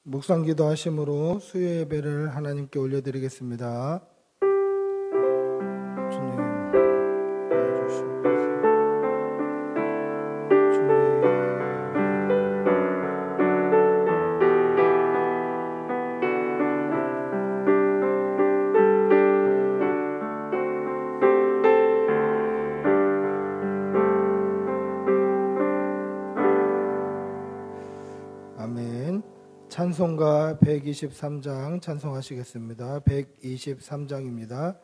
묵상기도 하심으로 수요 예배를 하나님께 올려드리겠습니다. 주님 도와주시옵소서. 주님 아멘. 찬송가 123장 찬송하시겠습니다. 123장입니다.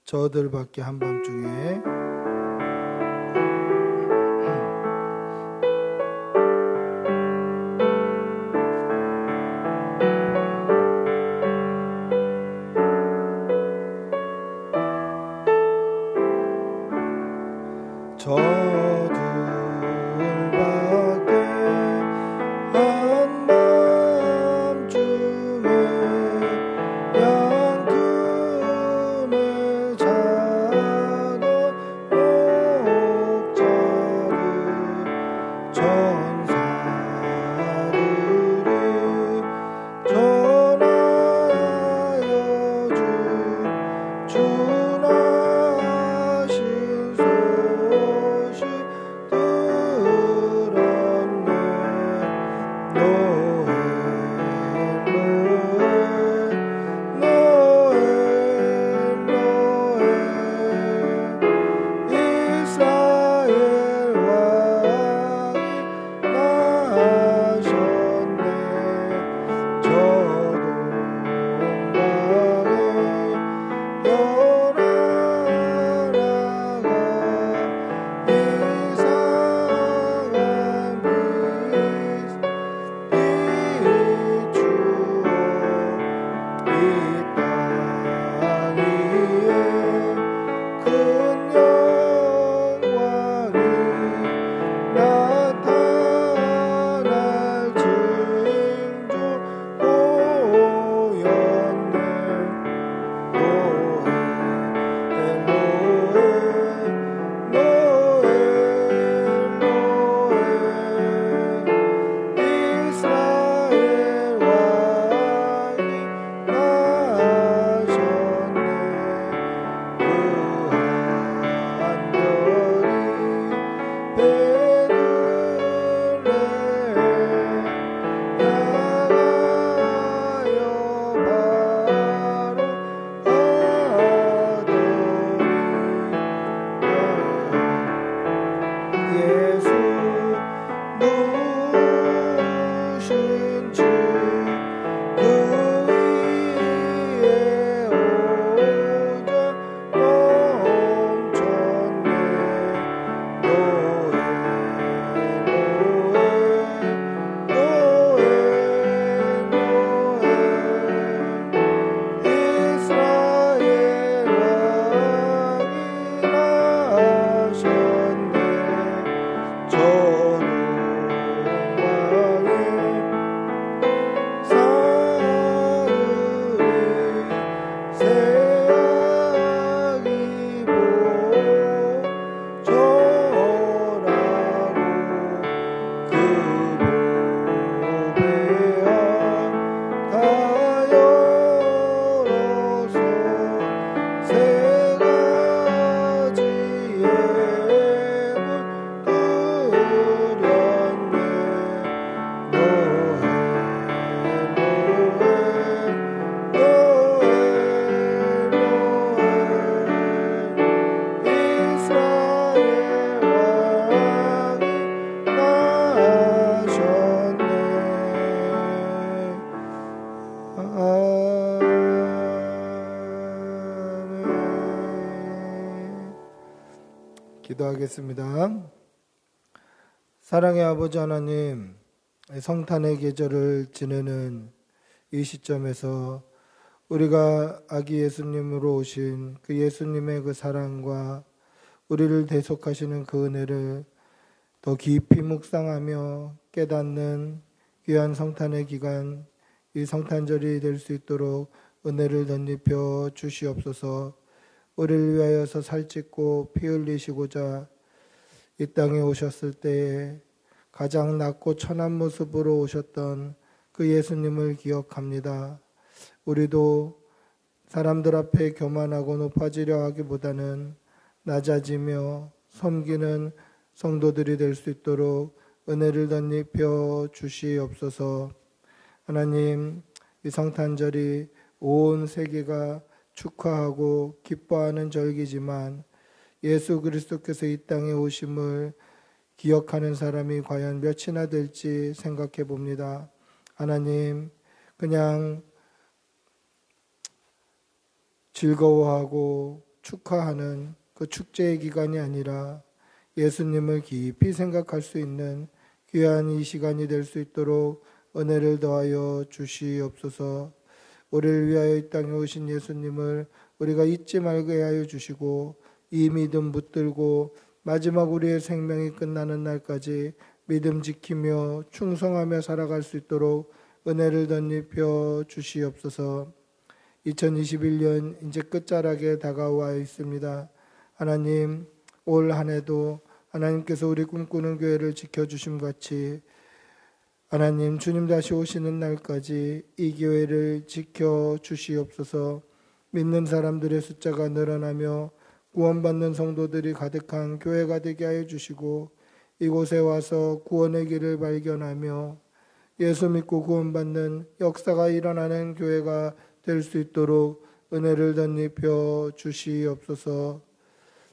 저들밖에 한밤중에. 기도하겠습니다. 사랑의 아버지 하나님, 성탄의 계절을 지내는 이 시점에서 우리가 아기 예수님으로 오신 그 예수님의 그 사랑과 우리를 대속하시는 그 은혜를 더 깊이 묵상하며 깨닫는 귀한 성탄의 기간, 이 성탄절이 될 수 있도록 은혜를 덧입혀 주시옵소서. 우리를 위하여서 살찢고 피 흘리시고자 이 땅에 오셨을 때에 가장 낮고 천한 모습으로 오셨던 그 예수님을 기억합니다. 우리도 사람들 앞에 교만하고 높아지려 하기보다는 낮아지며 섬기는 성도들이 될 수 있도록 은혜를 덧입혀 주시옵소서. 하나님, 이 성탄절이 온 세계가 축하하고 기뻐하는 절기지만 예수 그리스도께서 이 땅에 오심을 기억하는 사람이 과연 몇이나 될지 생각해 봅니다. 하나님, 그냥 즐거워하고 축하하는 그 축제의 기간이 아니라 예수님을 깊이 생각할 수 있는 귀한 이 시간이 될 수 있도록 은혜를 더하여 주시옵소서. 우리를 위하여 이 땅에 오신 예수님을 우리가 잊지 말게 하여 주시고 이 믿음 붙들고 마지막 우리의 생명이 끝나는 날까지 믿음 지키며 충성하며 살아갈 수 있도록 은혜를 덧입혀 주시옵소서. 2021년 이제 끝자락에 다가와 있습니다. 하나님, 올 한 해도 하나님께서 우리 꿈꾸는 교회를 지켜주심 같이 하나님, 주님 다시 오시는 날까지 이 교회를 지켜주시옵소서. 믿는 사람들의 숫자가 늘어나며 구원받는 성도들이 가득한 교회가 되게 하여 주시고 이곳에 와서 구원의 길을 발견하며 예수 믿고 구원받는 역사가 일어나는 교회가 될 수 있도록 은혜를 덧입혀 주시옵소서.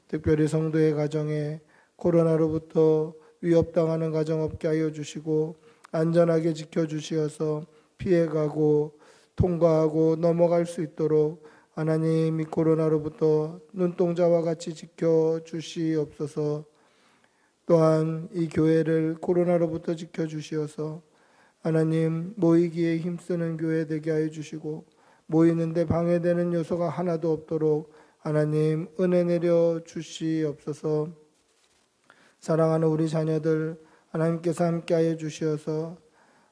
특별히 성도의 가정에 코로나로부터 위협당하는 가정 없게 하여 주시고 안전하게 지켜주시어서 피해가고 통과하고 넘어갈 수 있도록 하나님, 이 코로나로부터 눈동자와 같이 지켜주시옵소서. 또한 이 교회를 코로나로부터 지켜주시어서 하나님, 모이기에 힘쓰는 교회 되게 하여 주시고 모이는데 방해되는 요소가 하나도 없도록 하나님 은혜 내려 주시옵소서. 사랑하는 우리 자녀들 하나님께서 함께하여 주시어서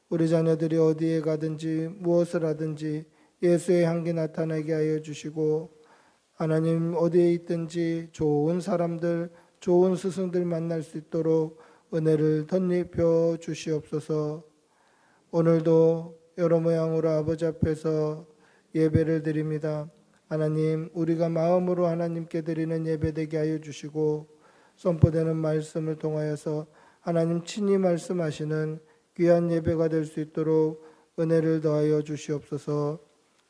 우리 자녀들이 어디에 가든지 무엇을 하든지 예수의 향기 나타나게 하여 주시고 하나님 어디에 있든지 좋은 사람들, 좋은 스승들 만날 수 있도록 은혜를 덧입혀 주시옵소서. 오늘도 여러 모양으로 아버지 앞에서 예배를 드립니다. 하나님, 우리가 마음으로 하나님께 드리는 예배 되게 하여 주시고 선포되는 말씀을 통하여서 하나님 친히 말씀하시는 귀한 예배가 될 수 있도록 은혜를 더하여 주시옵소서.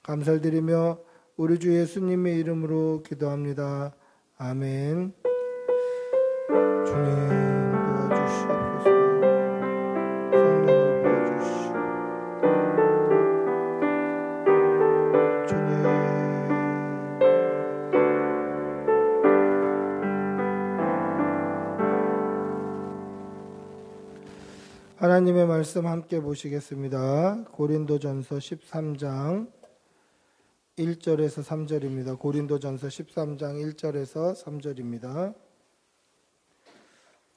감사를 드리며 우리 주 예수님의 이름으로 기도합니다. 아멘. 주님 도와주시옵소서. 성령을 부어주시오. 주님. 하나님의 말씀 함께 보시겠습니다. 고린도전서 13장 1절에서 3절입니다. 고린도전서 13장 1절에서 3절입니다.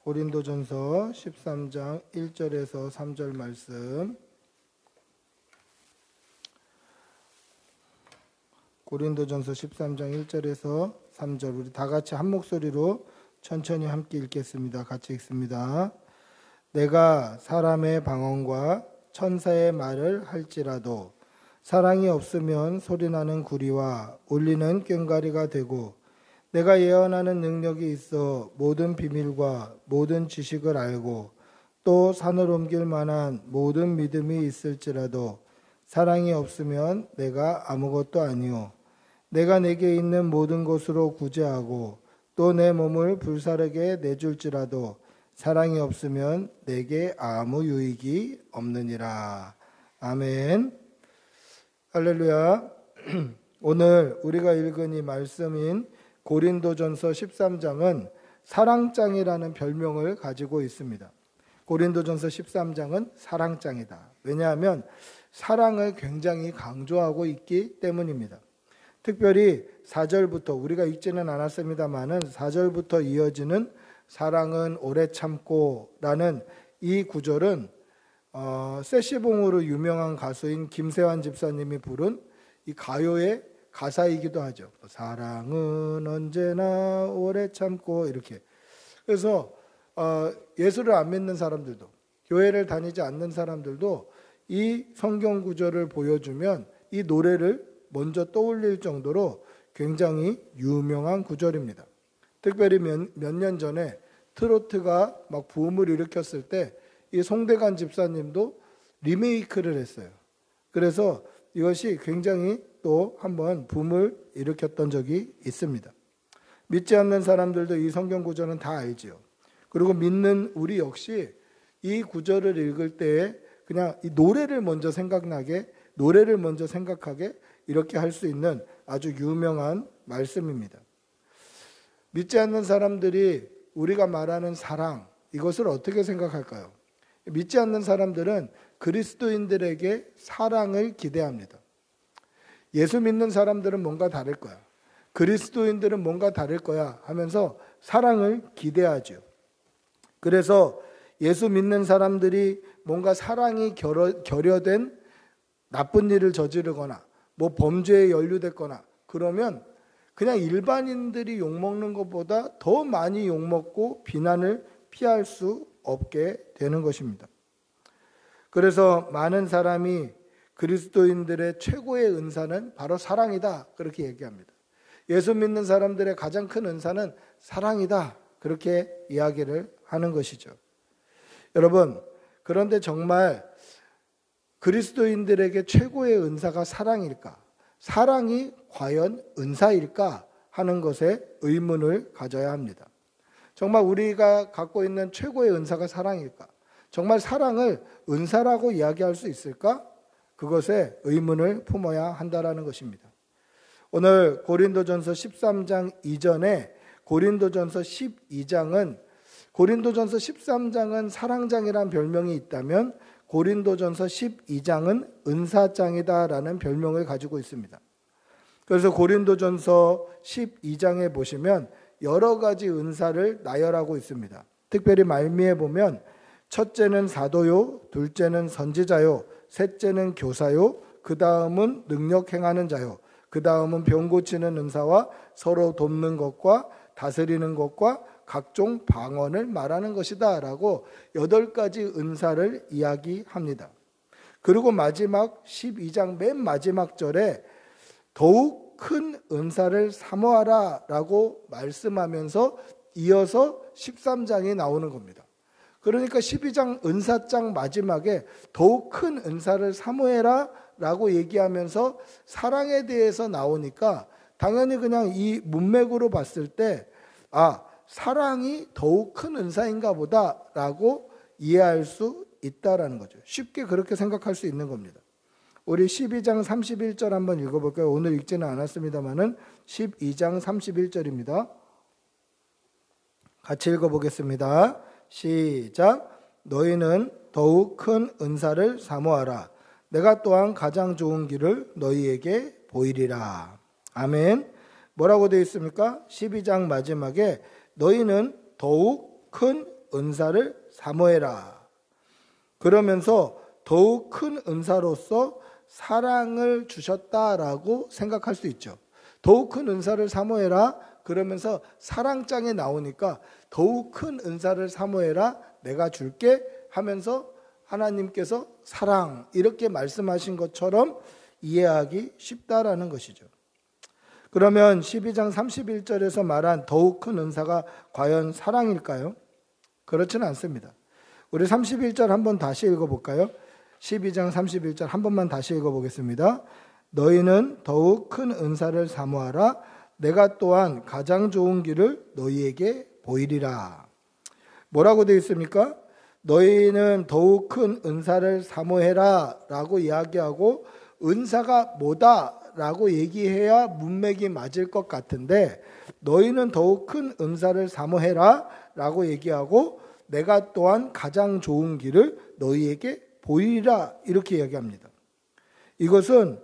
고린도전서 13장 1절에서 3절 말씀. 고린도전서 13장 1절에서 3절 우리 다 같이 한 목소리로 천천히 함께 읽겠습니다. 같이 읽습니다. 내가 사람의 방언과 천사의 말을 할지라도 사랑이 없으면 소리나는 구리와 울리는 꽹과리가 되고 내가 예언하는 능력이 있어 모든 비밀과 모든 지식을 알고 또 산을 옮길 만한 모든 믿음이 있을지라도 사랑이 없으면 내가 아무것도 아니요 내가 내게 있는 모든 것으로 구제하고 또 내 몸을 불사르게 내줄지라도 사랑이 없으면 내게 아무 유익이 없느니라. 아멘. 할렐루야. 오늘 우리가 읽은 이 말씀인 고린도전서 13장은 사랑장이라는 별명을 가지고 있습니다. 고린도전서 13장은 사랑장이다. 왜냐하면 사랑을 굉장히 강조하고 있기 때문입니다. 특별히 4절부터 우리가 읽지는 않았습니다만은 4절부터 이어지는 사랑은 오래 참고 라는 이 구절은 세시봉으로 유명한 가수인 김세환 집사님이 부른 이 가요의 가사이기도 하죠. 사랑은 언제나 오래 참고 이렇게. 그래서 예수를 안 믿는 사람들도 교회를 다니지 않는 사람들도 이 성경 구절을 보여주면 이 노래를 먼저 떠올릴 정도로 굉장히 유명한 구절입니다. 특별히 몇 년 전에 트로트가 막 부음을 일으켰을 때 이 송대관 집사님도 리메이크를 했어요. 그래서 이것이 굉장히 또 한번 붐을 일으켰던 적이 있습니다. 믿지 않는 사람들도 이 성경 구절은 다 알지요. 그리고 믿는 우리 역시 이 구절을 읽을 때에 그냥 이 노래를 먼저 생각나게, 노래를 먼저 생각하게 이렇게 할 수 있는 아주 유명한 말씀입니다. 믿지 않는 사람들이 우리가 말하는 사랑, 이것을 어떻게 생각할까요? 믿지 않는 사람들은 그리스도인들에게 사랑을 기대합니다. 예수 믿는 사람들은 뭔가 다를 거야. 그리스도인들은 뭔가 다를 거야 하면서 사랑을 기대하죠. 그래서 예수 믿는 사람들이 뭔가 사랑이 결여된 나쁜 일을 저지르거나 뭐 범죄에 연루됐거나 그러면 그냥 일반인들이 욕먹는 것보다 더 많이 욕먹고 비난을 피할 수 없게 되는 것입니다. 그래서 많은 사람이 그리스도인들의 최고의 은사는 바로 사랑이다 그렇게 얘기합니다. 예수 믿는 사람들의 가장 큰 은사는 사랑이다 그렇게 이야기를 하는 것이죠. 여러분, 그런데 정말 그리스도인들에게 최고의 은사가 사랑일까? 사랑이 과연 은사일까? 하는 것에 의문을 가져야 합니다. 정말 우리가 갖고 있는 최고의 은사가 사랑일까? 정말 사랑을 은사라고 이야기할 수 있을까? 그것에 의문을 품어야 한다라는 것입니다. 오늘 고린도전서 13장 이전에 고린도전서 12장은 고린도전서 13장은 사랑장이라는 별명이 있다면 고린도전서 12장은 은사장이다라는 별명을 가지고 있습니다. 그래서 고린도전서 12장에 보시면 여러 가지 은사를 나열하고 있습니다. 특별히 말미에 보면 첫째는 사도요, 둘째는 선지자요, 셋째는 교사요, 그 다음은 능력 행하는 자요, 그 다음은 병 고치는 은사와 서로 돕는 것과 다스리는 것과 각종 방언을 말하는 것이다 라고 8가지 은사를 이야기합니다. 그리고 마지막 12장 맨 마지막 절에 더욱 큰 은사를 사모하라 라고 말씀하면서 이어서 13장이 나오는 겁니다. 그러니까 12장 은사장 마지막에 더욱 큰 은사를 사모해라 라고 얘기하면서 사랑에 대해서 나오니까 당연히 그냥 이 문맥으로 봤을 때 사랑이 더욱 큰 은사인가 보다 라고 이해할 수 있다라는 거죠. 쉽게 그렇게 생각할 수 있는 겁니다. 우리 12장 31절 한번 읽어볼까요? 오늘 읽지는 않았습니다만은 12장 31절입니다. 같이 읽어보겠습니다. 시작. 너희는 더욱 큰 은사를 사모하라. 내가 또한 가장 좋은 길을 너희에게 보이리라. 아멘. 뭐라고 되어 있습니까? 12장 마지막에 너희는 더욱 큰 은사를 사모해라. 그러면서 더욱 큰 은사로서 사랑을 주셨다라고 생각할 수 있죠. 더욱 큰 은사를 사모해라 그러면서 사랑장에 나오니까 더욱 큰 은사를 사모해라 내가 줄게 하면서 하나님께서 사랑 이렇게 말씀하신 것처럼 이해하기 쉽다라는 것이죠. 그러면 12장 31절에서 말한 더욱 큰 은사가 과연 사랑일까요? 그렇지는 않습니다. 우리 31절 한번 다시 읽어볼까요? 12장 31절 한 번만 다시 읽어보겠습니다. 너희는 더욱 큰 은사를 사모하라. 내가 또한 가장 좋은 길을 너희에게 보이리라. 뭐라고 되어 있습니까? 너희는 더욱 큰 은사를 사모해라 라고 이야기하고 은사가 뭐다 라고 얘기해야 문맥이 맞을 것 같은데 너희는 더욱 큰 은사를 사모해라 라고 얘기하고 내가 또한 가장 좋은 길을 너희에게 보이리라 이렇게 이야기합니다. 이것은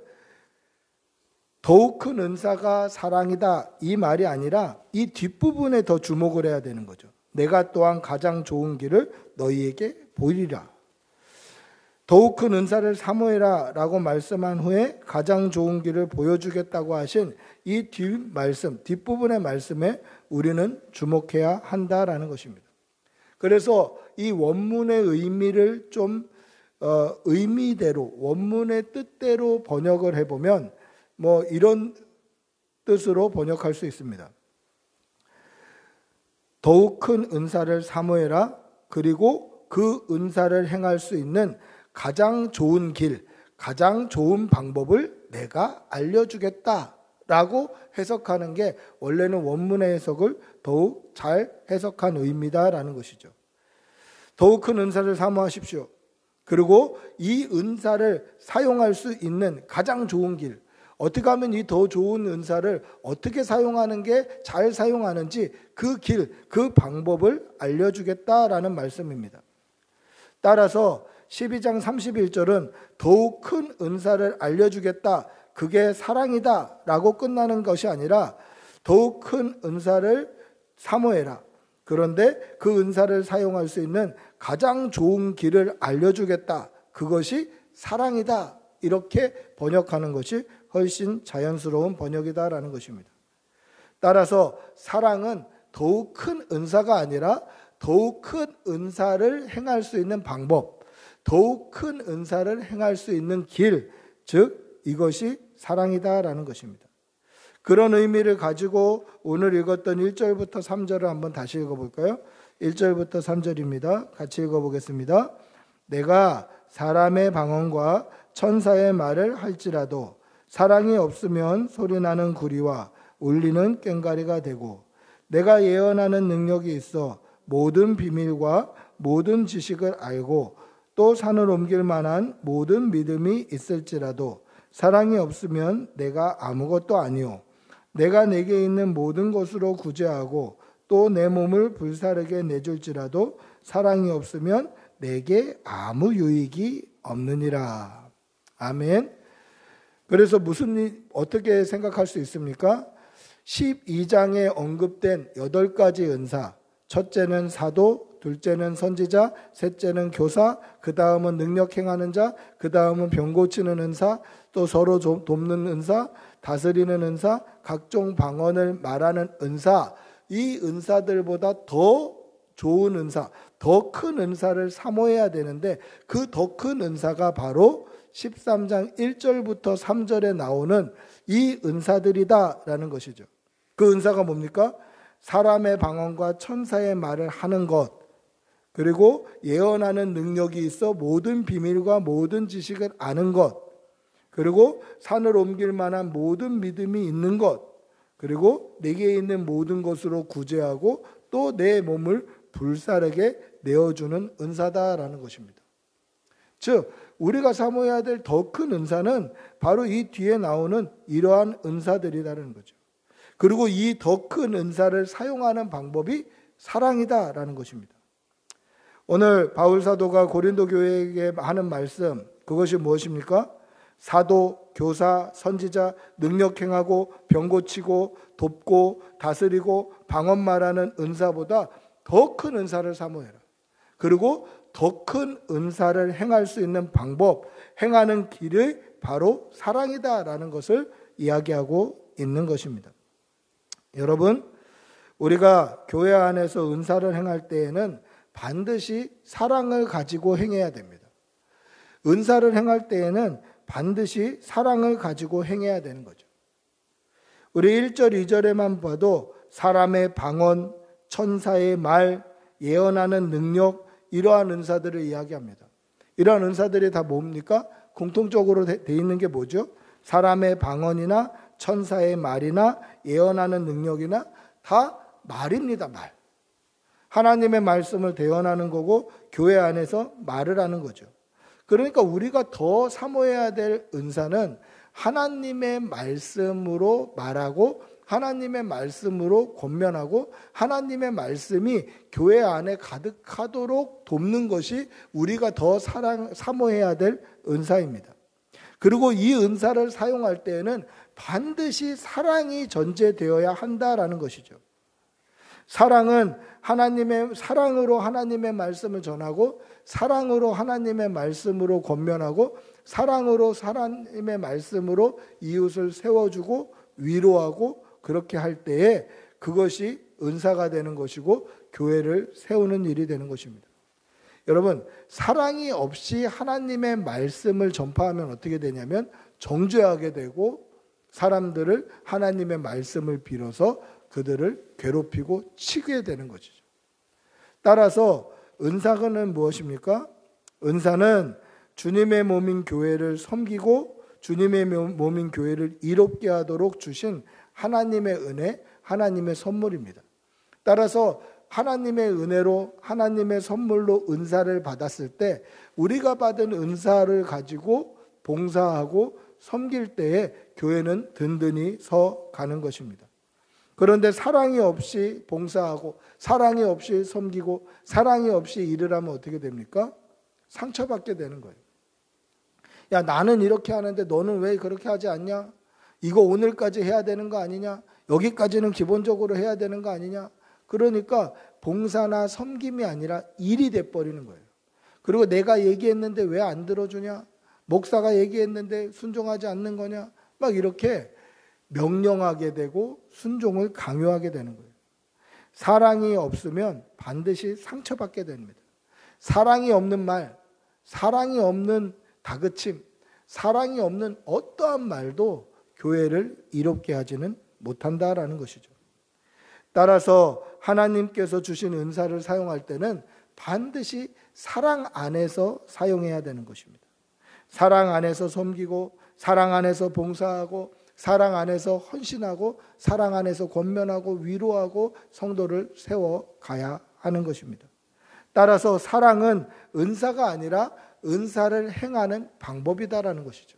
더욱 큰 은사가 사랑이다 이 말이 아니라 이 뒷부분에 더 주목을 해야 되는 거죠. 내가 또한 가장 좋은 길을 너희에게 보이리라. 더욱 큰 은사를 사모해라 라고 말씀한 후에 가장 좋은 길을 보여주겠다고 하신 이 뒷부분의 말씀에 우리는 주목해야 한다라는 것입니다. 그래서 이 원문의 의미를 좀 의미대로 원문의 뜻대로 번역을 해보면 이런 뜻으로 번역할 수 있습니다. 더욱 큰 은사를 사모해라. 그리고 그 은사를 행할 수 있는 가장 좋은 길, 가장 좋은 방법을 내가 알려주겠다 라고 해석하는 게 원래는 원문의 해석을 더욱 잘 해석한 의미다라는 것이죠. 더욱 큰 은사를 사모하십시오. 그리고 이 은사를 사용할 수 있는 가장 좋은 길, 어떻게 하면 이 더 좋은 은사를 어떻게 사용하는 게 잘 사용하는지 그 길, 그 방법을 알려주겠다라는 말씀입니다. 따라서 12장 31절은 더욱 큰 은사를 알려주겠다, 그게 사랑이다 라고 끝나는 것이 아니라 더욱 큰 은사를 사모해라. 그런데 그 은사를 사용할 수 있는 가장 좋은 길을 알려주겠다, 그것이 사랑이다. 이렇게 번역하는 것이 훨씬 자연스러운 번역이다라는 것입니다. 따라서 사랑은 더욱 큰 은사가 아니라 더욱 큰 은사를 행할 수 있는 방법, 더욱 큰 은사를 행할 수 있는 길, 즉 이것이 사랑이다라는 것입니다. 그런 의미를 가지고 오늘 읽었던 1절부터 3절을 한번 다시 읽어볼까요? 1절부터 3절입니다. 같이 읽어보겠습니다. 내가 사람의 방언과 천사의 말을 할지라도 사랑이 없으면 소리나는 구리와 울리는 꽹과리가 되고, 내가 예언하는 능력이 있어 모든 비밀과 모든 지식을 알고 또 산을 옮길 만한 모든 믿음이 있을지라도 사랑이 없으면 내가 아무것도 아니요, 내가 내게 있는 모든 것으로 구제하고 또 내 몸을 불사르게 내줄지라도 사랑이 없으면 내게 아무 유익이 없느니라. 아멘. 그래서 어떻게 생각할 수 있습니까? 12장에 언급된 8가지 은사, 첫째는 사도, 둘째는 선지자, 셋째는 교사, 그 다음은 능력 행하는 자, 그 다음은 병 고치는 은사, 또 서로 돕는 은사, 다스리는 은사, 각종 방언을 말하는 은사, 이 은사들보다 더 좋은 은사, 더 큰 은사를 사모해야 되는데 그 더 큰 은사가 바로 13장 1절부터 3절에 나오는 이 은사들이다라는 것이죠. 그 은사가 뭡니까? 사람의 방언과 천사의 말을 하는 것, 그리고 예언하는 능력이 있어 모든 비밀과 모든 지식을 아는 것, 그리고 산을 옮길 만한 모든 믿음이 있는 것, 그리고 내게 있는 모든 것으로 구제하고 또 내 몸을 불사르게 내어주는 은사다라는 것입니다. 즉 우리가 사모해야 될 더 큰 은사는 바로 이 뒤에 나오는 이러한 은사들이라는 거죠. 그리고 이 더 큰 은사를 사용하는 방법이 사랑이다라는 것입니다. 오늘 바울 사도가 고린도 교회에게 하는 말씀, 그것이 무엇입니까? 사도, 교사, 선지자, 능력 행하고 병 고치고 돕고 다스리고 방언 말하는 은사보다 더 큰 은사를 사모해라. 그리고 더 큰 은사를 행할 수 있는 방법, 행하는 길이 바로 사랑이다라는 것을 이야기하고 있는 것입니다. 여러분, 우리가 교회 안에서 은사를 행할 때에는 반드시 사랑을 가지고 행해야 됩니다. 은사를 행할 때에는 반드시 사랑을 가지고 행해야 되는 거죠. 우리 1절, 2절에만 봐도 사람의 방언, 천사의 말, 예언하는 능력, 이러한 은사들을 이야기합니다. 이러한 은사들이 다 뭡니까? 공통적으로 돼 있는 게 뭐죠? 사람의 방언이나 천사의 말이나 예언하는 능력이나 다 말입니다. 말. 하나님의 말씀을 대언하는 거고 교회 안에서 말을 하는 거죠. 그러니까 우리가 더 사모해야 될 은사는 하나님의 말씀으로 말하고 하나님의 말씀으로 권면하고 하나님의 말씀이 교회 안에 가득하도록 돕는 것이 우리가 더 사모해야 될 은사입니다. 그리고 이 은사를 사용할 때에는 반드시 사랑이 전제되어야 한다라는 것이죠. 사랑은 사랑으로 하나님의 말씀을 전하고 사랑으로 하나님의 말씀으로 권면하고 사랑으로 하나님의 말씀으로 이웃을 세워주고 위로하고 그렇게 할 때에 그것이 은사가 되는 것이고 교회를 세우는 일이 되는 것입니다. 여러분, 사랑이 없이 하나님의 말씀을 전파하면 어떻게 되냐면 정죄하게 되고 사람들을 하나님의 말씀을 빌어서 그들을 괴롭히고 치게 되는 것이죠. 따라서 은사는 무엇입니까? 은사는 주님의 몸인 교회를 섬기고 주님의 몸인 교회를 이롭게 하도록 주신 하나님의 은혜, 하나님의 선물입니다. 따라서 하나님의 은혜로 하나님의 선물로 은사를 받았을 때 우리가 받은 은사를 가지고 봉사하고 섬길 때에 교회는 든든히 서 가는 것입니다. 그런데 사랑이 없이 봉사하고 사랑이 없이 섬기고 사랑이 없이 일을 하면 어떻게 됩니까? 상처받게 되는 거예요. 야, 나는 이렇게 하는데 너는 왜 그렇게 하지 않냐? 이거 오늘까지 해야 되는 거 아니냐? 여기까지는 기본적으로 해야 되는 거 아니냐? 그러니까 봉사나 섬김이 아니라 일이 돼버리는 거예요. 그리고 내가 얘기했는데 왜 안 들어주냐? 목사가 얘기했는데 순종하지 않는 거냐? 막 이렇게 명령하게 되고 순종을 강요하게 되는 거예요. 사랑이 없으면 반드시 상처받게 됩니다. 사랑이 없는 말, 사랑이 없는 다그침, 사랑이 없는 어떠한 말도 교회를 이롭게 하지는 못한다라는 것이죠. 따라서 하나님께서 주신 은사를 사용할 때는 반드시 사랑 안에서 사용해야 되는 것입니다. 사랑 안에서 섬기고 사랑 안에서 봉사하고 사랑 안에서 헌신하고 사랑 안에서 권면하고 위로하고 성도를 세워가야 하는 것입니다. 따라서 사랑은 은사가 아니라 은사를 행하는 방법이다라는 것이죠.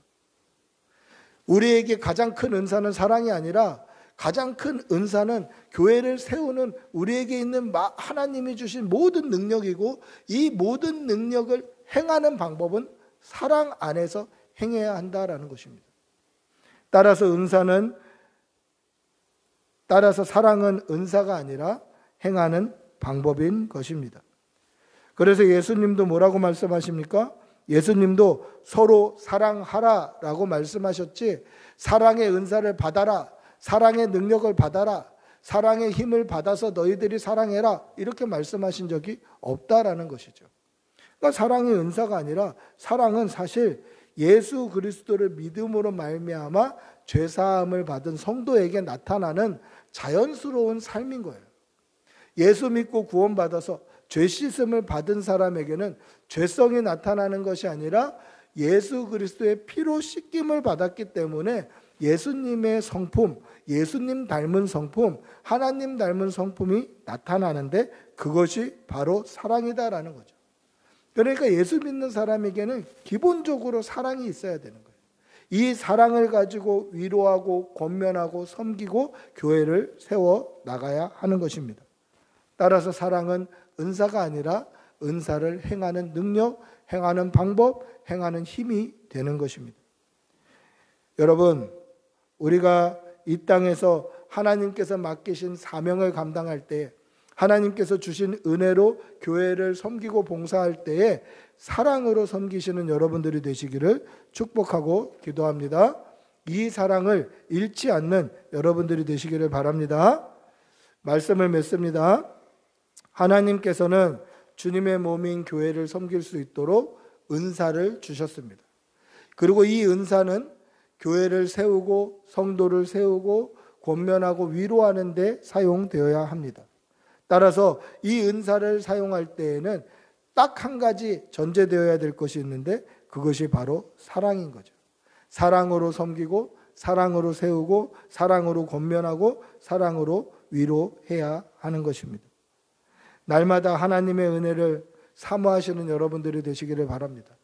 우리에게 가장 큰 은사는 사랑이 아니라 가장 큰 은사는 교회를 세우는 우리에게 있는 하나님이 주신 모든 능력이고 이 모든 능력을 행하는 방법은 사랑 안에서 행해야 한다라는 것입니다. 따라서 사랑은 은사가 아니라 행하는 방법인 것입니다. 그래서 예수님도 뭐라고 말씀하십니까? 예수님도 서로 사랑하라라고 말씀하셨지 사랑의 은사를 받아라, 사랑의 능력을 받아라, 사랑의 힘을 받아서 너희들이 사랑해라 이렇게 말씀하신 적이 없다라는 것이죠. 그러니까 사랑이 은사가 아니라 사랑은 사실 예수 그리스도를 믿음으로 말미암아 죄사함을 받은 성도에게 나타나는 자연스러운 삶인 거예요. 예수 믿고 구원받아서 죄 씻음을 받은 사람에게는 죄성이 나타나는 것이 아니라 예수 그리스도의 피로 씻김을 받았기 때문에 예수님의 성품, 예수님 닮은 성품, 하나님 닮은 성품이 나타나는데 그것이 바로 사랑이다라는 거죠. 그러니까 예수 믿는 사람에게는 기본적으로 사랑이 있어야 되는 거예요. 이 사랑을 가지고 위로하고 권면하고 섬기고 교회를 세워 나가야 하는 것입니다. 따라서 사랑은 은사가 아니라 은사를 행하는 능력, 행하는 방법, 행하는 힘이 되는 것입니다. 여러분, 우리가 이 땅에서 하나님께서 맡기신 사명을 감당할 때 하나님께서 주신 은혜로 교회를 섬기고 봉사할 때에 사랑으로 섬기시는 여러분들이 되시기를 축복하고 기도합니다. 이 사랑을 잃지 않는 여러분들이 되시기를 바랍니다. 말씀을 맺습니다. 하나님께서는 주님의 몸인 교회를 섬길 수 있도록 은사를 주셨습니다. 그리고 이 은사는 교회를 세우고 성도를 세우고 권면하고 위로하는 데 사용되어야 합니다. 따라서 이 은사를 사용할 때에는 딱 한 가지 전제되어야 될 것이 있는데 그것이 바로 사랑인 거죠. 사랑으로 섬기고 사랑으로 세우고 사랑으로 권면하고 사랑으로 위로해야 하는 것입니다. 날마다 하나님의 은혜를 사모하시는 여러분들이 되시기를 바랍니다.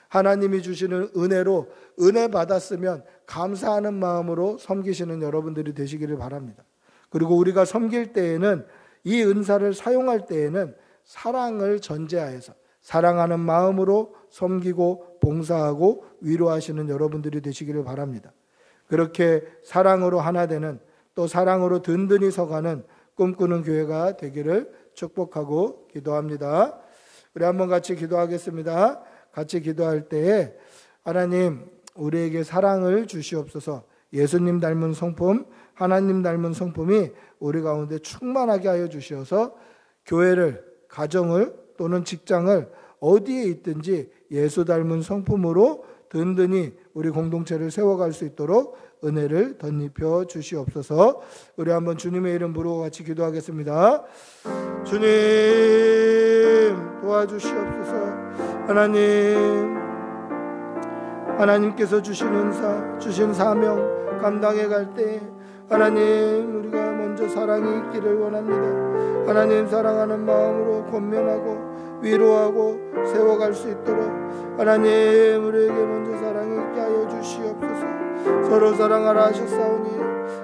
하나님이 주시는 은혜로 은혜 받았으면 감사하는 마음으로 섬기시는 여러분들이 되시기를 바랍니다. 그리고 우리가 섬길 때에는 이 은사를 사용할 때에는 사랑을 전제하여서 사랑하는 마음으로 섬기고 봉사하고 위로하시는 여러분들이 되시기를 바랍니다. 그렇게 사랑으로 하나 되는 또 사랑으로 든든히 서가는 꿈꾸는 교회가 되기를 축복하고 기도합니다. 우리 한번 같이 기도하겠습니다. 같이 기도할 때에 하나님 우리에게 사랑을 주시옵소서. 예수님 닮은 성품, 하나님 닮은 성품이 우리 가운데 충만하게 하여 주시어서 교회를, 가정을 또는 직장을 어디에 있든지 예수 닮은 성품으로 든든히 우리 공동체를 세워갈 수 있도록 은혜를 덧입혀 주시옵소서. 우리 한번 주님의 이름 부르고 같이 기도하겠습니다. 주님 도와주시옵소서. 하나님께서 주신 은사, 주신 사명 감당해 갈 때 하나님 우리가 먼저 사랑이 있기를 원합니다. 하나님 사랑하는 마음으로 권면하고 위로하고 세워갈 수 있도록 하나님 우리에게 먼저 사랑이 있게 하여 주시옵소서. 서로 사랑하라 하셨사오니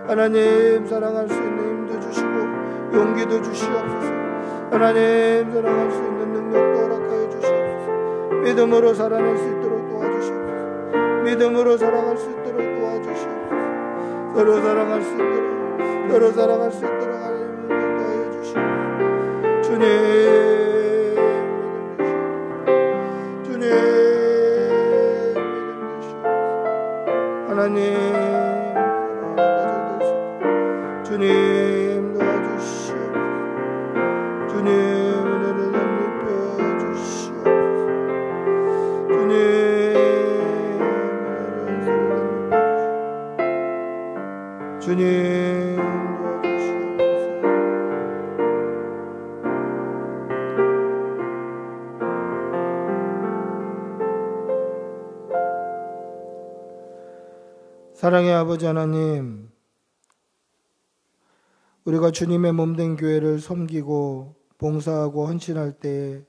하나님 사랑할 수 있는 힘도 주시고 용기도 주시옵소서. 하나님 사랑할 수 있는 능력도 허락하여 주시옵소서. 믿음으로 살아낼 수 있도록 도와주시옵소서. 믿음으로 살아갈 수 있도록 도와주시옵소서. 서로 사랑할 수 있도록 하나님 인도하여 주시옵소서. 주님 하나님 주님 도와주시옵소서. 주님 은혜를 덧입혀 주시옵소서. 주님 도와주시옵소서. 사랑의 아버지 하나님, 우리가 주님의 몸된 교회를 섬기고 봉사하고 헌신할 때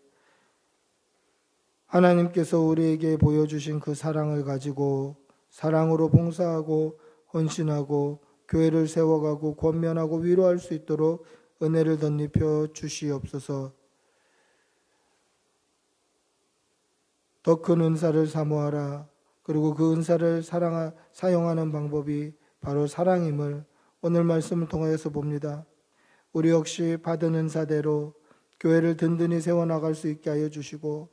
하나님께서 우리에게 보여주신 그 사랑을 가지고 사랑으로 봉사하고 헌신하고 교회를 세워가고 권면하고 위로할 수 있도록 은혜를 덧입혀 주시옵소서. 더 큰 은사를 사모하라. 그리고 그 은사를 사용하는 방법이 바로 사랑임을 오늘 말씀을 통하여서 봅니다. 우리 역시 받은 은사대로 교회를 든든히 세워나갈 수 있게 하여 주시고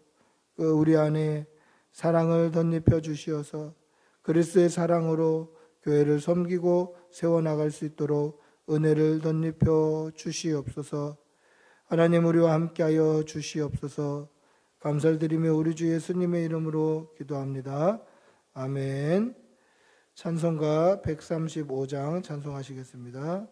그 우리 안에 사랑을 덧입혀 주시어서 그리스도의 사랑으로 교회를 섬기고 세워나갈 수 있도록 은혜를 덧입혀 주시옵소서. 하나님 우리와 함께하여 주시옵소서. 감사를 드리며 우리 주 예수님의 이름으로 기도합니다. 아멘. 찬송가 135장 찬송하시겠습니다.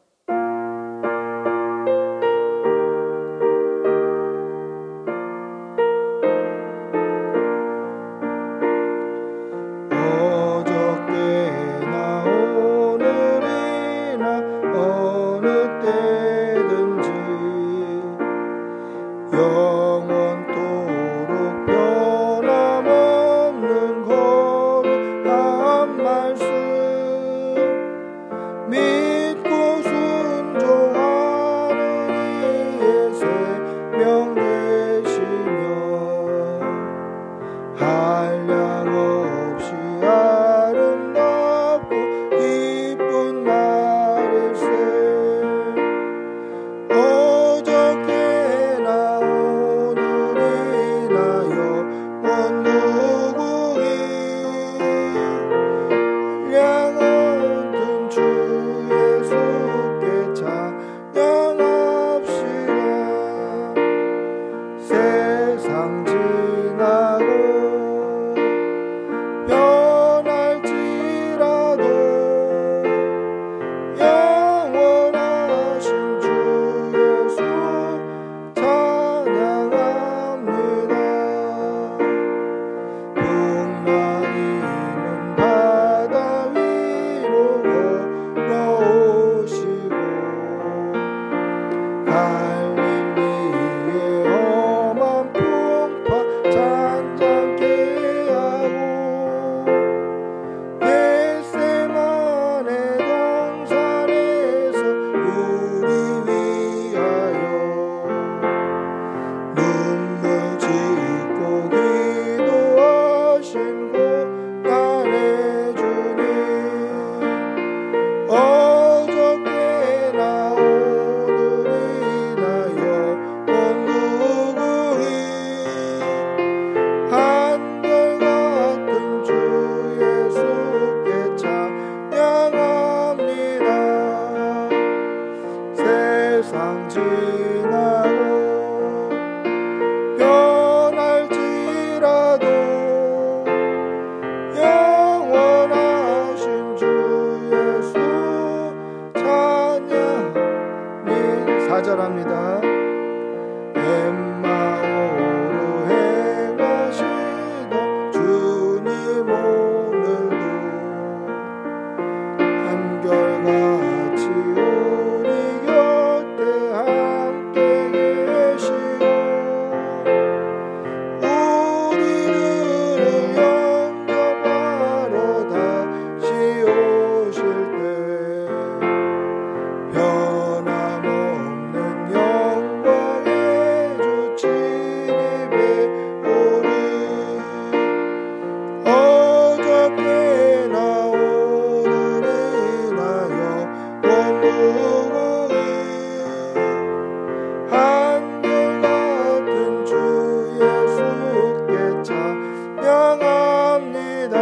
찬양합니다.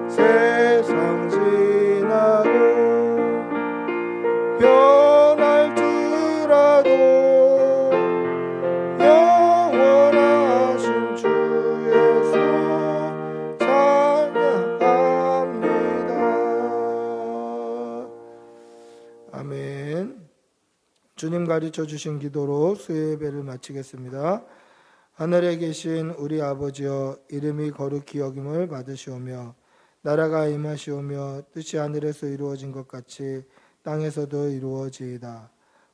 세상 지나고 변할지라도 영원하신 주 예수 찬양합니다. 아멘. 주님 가르쳐 주신 기도로 수요 예배를 마치겠습니다. 하늘에 계신 우리 아버지여, 이름이 거룩히 여김을 받으시오며 나라가 임하시오며 뜻이 하늘에서 이루어진 것 같이 땅에서도 이루어지이다.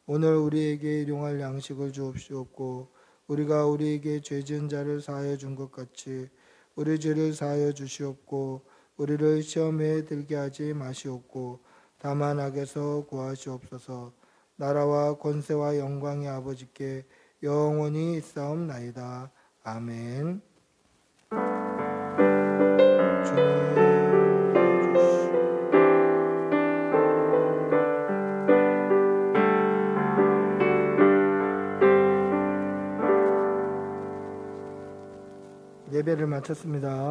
오늘 우리에게 일용할 양식을 주옵시옵고 우리가 우리에게 죄 지은 자를 사하여 준 것 같이 우리 죄를 사하여 주시옵고 우리를 시험에 들게 하지 마시옵고 다만 악에서 구하시옵소서. 나라와 권세와 영광의 아버지께 영원히 있사옵나이다. 아멘. 예배를 마쳤습니다.